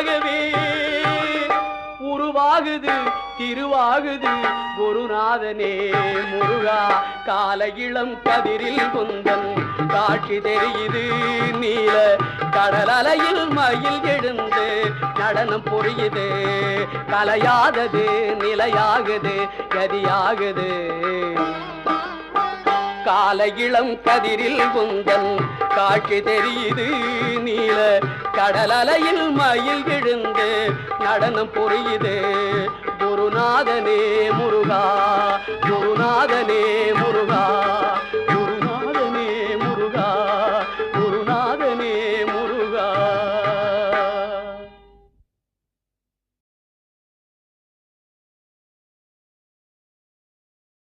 உருவாகவே உருவாகுது திருவாகுது குருநாதனே முருகா. கால இளம் கதிரில் குந்தன் காட்சி தெரியுது நீல கடல் அலையில் மயில் எழுந்து நடனம் புரியுது. கலையாதது நிலையாகுது கதியாகுது. கால இளம் கதிரில் குந்தன் காட்சி தெரியுது நீல கடல் அலையில் மயில் எழுந்து நடனம் புரியுது. குருநாதனே முருகா குருநாதனே